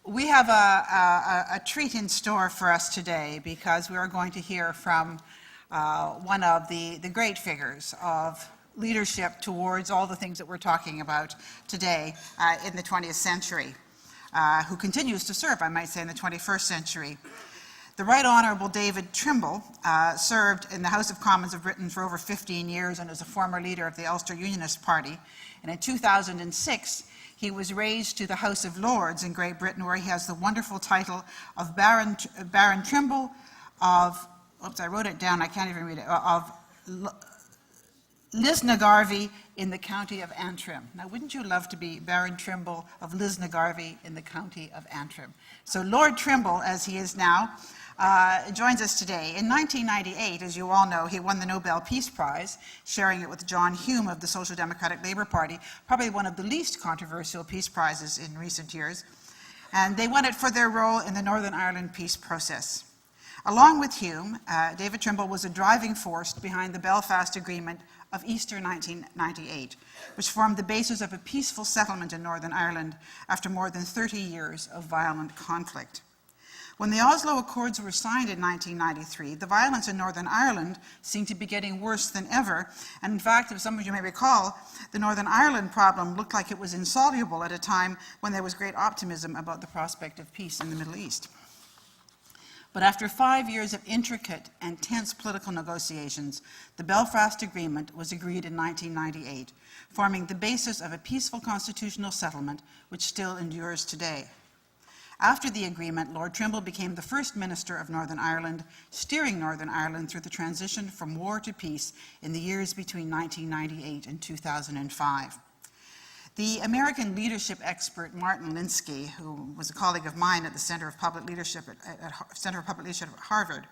We have a treat in store for us today because we are going to hear from one of the great figures of leadership towards all the things that we're talking about today in the 20th century, who continues to serve, I might say, in the 21st century. The Right Honourable David Trimble served in the House of Commons of Britain for over 15 years and is a former leader of the Ulster Unionist Party. And in 2006, he was raised to the House of Lords in Great Britain, where he has the wonderful title of Baron Trimble of, oops, I wrote it down, I can't even read it, of Lisnagarvey in the county of Antrim. Now, wouldn't you love to be Baron Trimble of Lisnagarvey in the county of Antrim? So Lord Trimble, as he is now, joins us today. In 1998, as you all know, he won the Nobel Peace Prize, sharing it with John Hume of the Social Democratic Labour Party, probably one of the least controversial peace prizes in recent years. And they won it for their role in the Northern Ireland peace process. Along with Hume, David Trimble was a driving force behind the Belfast Agreement of Easter 1998, which formed the basis of a peaceful settlement in Northern Ireland after more than 30 years of violent conflict. When the Oslo Accords were signed in 1993, the violence in Northern Ireland seemed to be getting worse than ever. And in fact, as some of you may recall, the Northern Ireland problem looked like it was insoluble at a time when there was great optimism about the prospect of peace in the Middle East. But after 5 years of intricate and tense political negotiations, the Belfast Agreement was agreed in 1998, forming the basis of a peaceful constitutional settlement which still endures today. After the agreement, Lord Trimble became the first Minister of Northern Ireland, steering Northern Ireland through the transition from war to peace in the years between 1998 and 2005. The American leadership expert Martin Linsky, who was a colleague of mine at the Center of Public Leadership at Harvard,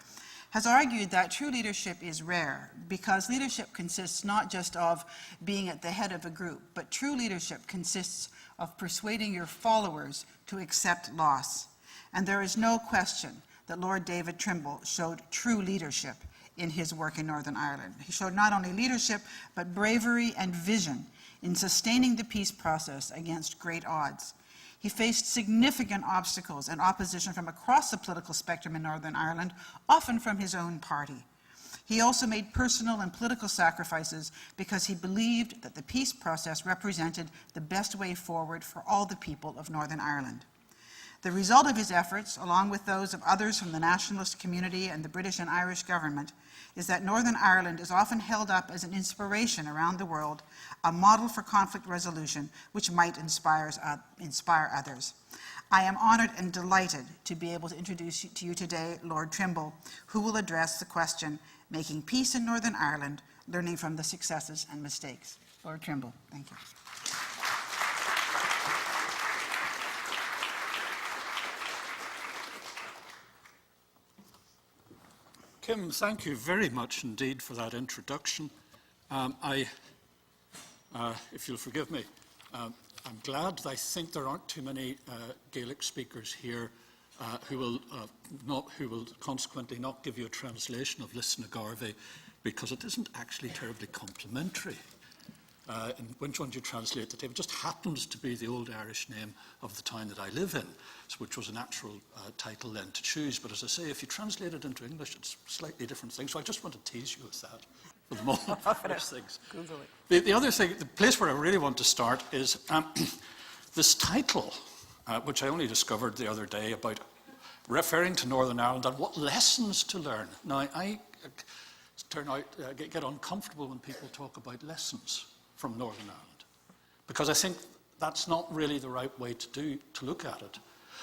has argued that true leadership is rare because leadership consists not just of being at the head of a group, but true leadership consists of persuading your followers to accept loss. And there is no question that Lord David Trimble showed true leadership in his work in Northern Ireland. He showed not only leadership, but bravery and vision in sustaining the peace process against great odds. He faced significant obstacles and opposition from across the political spectrum in Northern Ireland, often from his own party. He also made personal and political sacrifices because he believed that the peace process represented the best way forward for all the people of Northern Ireland. The result of his efforts, along with those of others from the nationalist community and the British and Irish government, is that Northern Ireland is often held up as an inspiration around the world, a model for conflict resolution which might inspire others. I am honoured and delighted to be able to introduce to you today Lord Trimble, who will address the question, Making Peace in Northern Ireland, Learning from the Successes and Mistakes. Lord Trimble, thank you. Kim, thank you very much indeed for that introduction. If you'll forgive me, I'm glad that I think there aren't too many Gaelic speakers here who will consequently not give you a translation of Lisnagarvey, because it isn't actually terribly complimentary. And which one do you translate the name? It just happens to be the old Irish name of the town that I live in, which was a natural title then to choose. But as I say, if you translate it into English, it's a slightly different thing. So I just want to tease you with that for the moment. Things. Google it. The other thing, the place where I really want to start is this title, which I only discovered the other day, about referring to Northern Ireland and what lessons to learn. Now, I get uncomfortable when people talk about lessons from Northern Ireland, because I think that's not really the right way to look at it.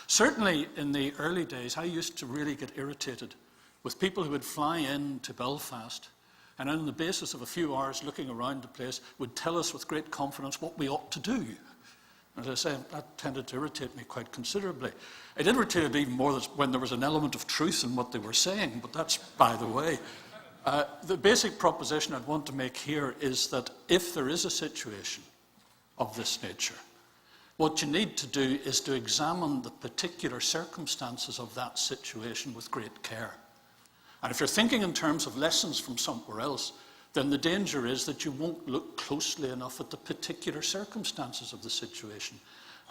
Certainly in the early days, I used to really get irritated with people who would fly in to Belfast and on the basis of a few hours looking around the place would tell us with great confidence what we ought to do. As I say, that tended to irritate me quite considerably. It irritated me even more when there was an element of truth in what they were saying, but that's by the way. The basic proposition I'd want to make here is that if there is a situation of this nature, what you need to do is to examine the particular circumstances of that situation with great care. And if you're thinking in terms of lessons from somewhere else, then the danger is that you won't look closely enough at the particular circumstances of the situation.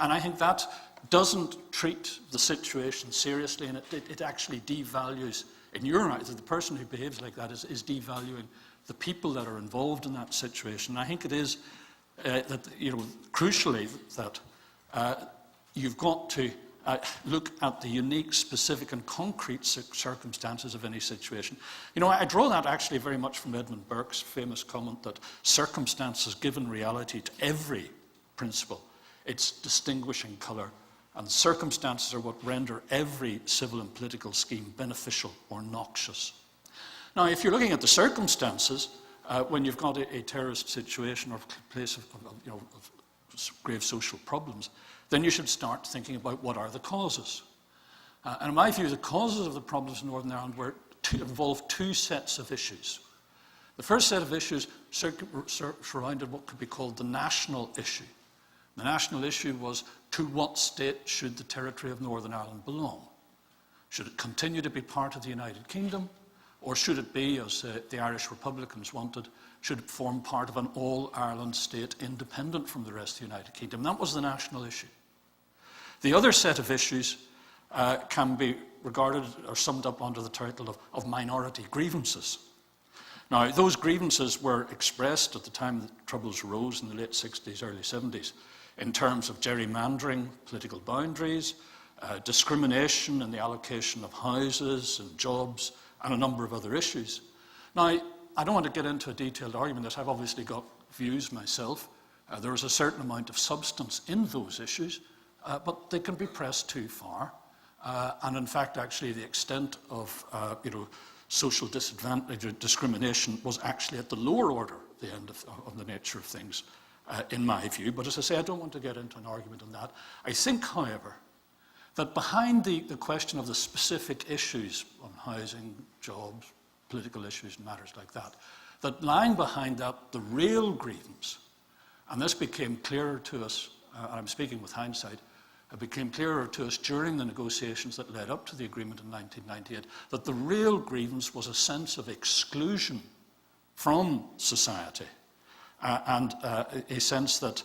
And I think that doesn't treat the situation seriously, and it actually devalues, in your eyes, the person who behaves like that is devaluing the people that are involved in that situation. And I think it is that, crucially, that you've got to look at the unique, specific, and concrete circumstances of any situation. I draw that actually very much from Edmund Burke's famous comment that circumstances given reality to every principle, its distinguishing colour, and circumstances are what render every civil and political scheme beneficial or noxious. Now, if you're looking at the circumstances, when you've got a terrorist situation or a place of grave social problems, then you should start thinking about what are the causes. And in my view, the causes of the problems in Northern Ireland involved two sets of issues. The first set of issues surrounded what could be called the national issue. The national issue was, to what state should the territory of Northern Ireland belong? Should it continue to be part of the United Kingdom? Or should it be, as the Irish Republicans wanted, should it form part of an all-Ireland state independent from the rest of the United Kingdom? That was the national issue. The other set of issues can be regarded or summed up under the title of minority grievances. Now, those grievances were expressed at the time the Troubles arose in the late 60s, early 70s, in terms of gerrymandering political boundaries, discrimination in the allocation of houses and jobs, and a number of other issues. Now, I don't want to get into a detailed argument on this. I've obviously got views myself. There is a certain amount of substance in those issues, but they can be pressed too far. And in fact, actually, the extent of social disadvantage or discrimination was actually at the lower order, the end of the nature of things, in my view. But as I say, I don't want to get into an argument on that. I think, however, that behind the question of the specific issues on housing, jobs, political issues and matters like that, that lying behind that, the real grievance, and this became clearer to us, and I'm speaking with hindsight, it became clearer to us during the negotiations that led up to the agreement in 1998, that the real grievance was a sense of exclusion from society, and a sense that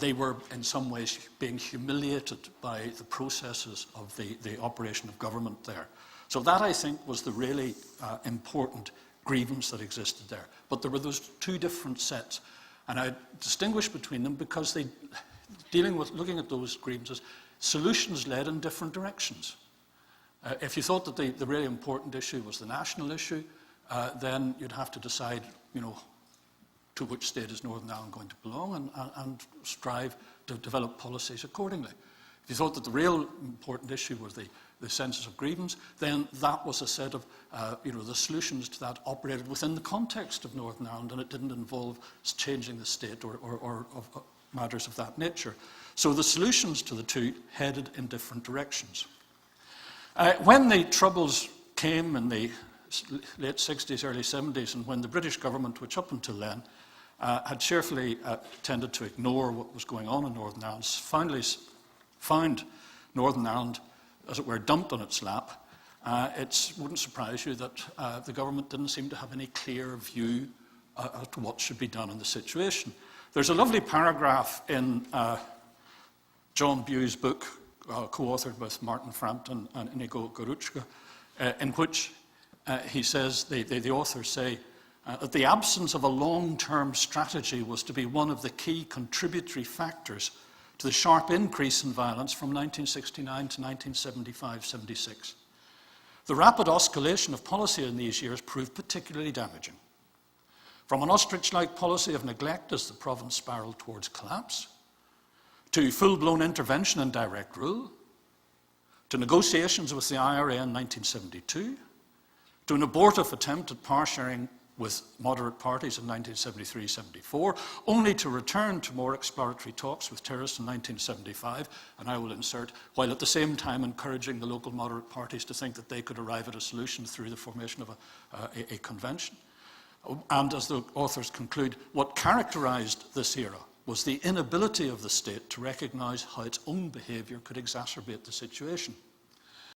they were in some ways being humiliated by the processes of the operation of government there. So that, I think, was the really important grievance that existed there. But there were those two different sets. And I distinguish between them because looking at those grievances, solutions led in different directions. If you thought that the really important issue was the national issue, then you'd have to decide, to which state is Northern Ireland going to belong and strive to develop policies accordingly. If you thought that the real important issue was the census of grievance, then that was a set of, the solutions to that operated within the context of Northern Ireland, and it didn't involve changing the state or matters of that nature. So the solutions to the two headed in different directions. When the Troubles came in the late 60s, early 70s, and when the British government, which up until then had cheerfully tended to ignore what was going on in Northern Ireland, finally found Northern Ireland, as it were, dumped on its lap, it wouldn't surprise you that the government didn't seem to have any clear view as to what should be done in the situation. There's a lovely paragraph in John Bew's book, co-authored with Martin Frampton and Inigo Goruchka, in which he says, the authors say, that the absence of a long-term strategy was to be one of the key contributory factors to the sharp increase in violence from 1969 to 1975-76. The rapid oscillation of policy in these years proved particularly damaging. From an ostrich-like policy of neglect as the province spiraled towards collapse, to full-blown intervention and direct rule, to negotiations with the IRA in 1972, to an abortive attempt at power sharing with moderate parties in 1973-74, only to return to more exploratory talks with terrorists in 1975, and I will insert, while at the same time encouraging the local moderate parties to think that they could arrive at a solution through the formation of a convention. And as the authors conclude, what characterized this era was the inability of the state to recognize how its own behavior could exacerbate the situation.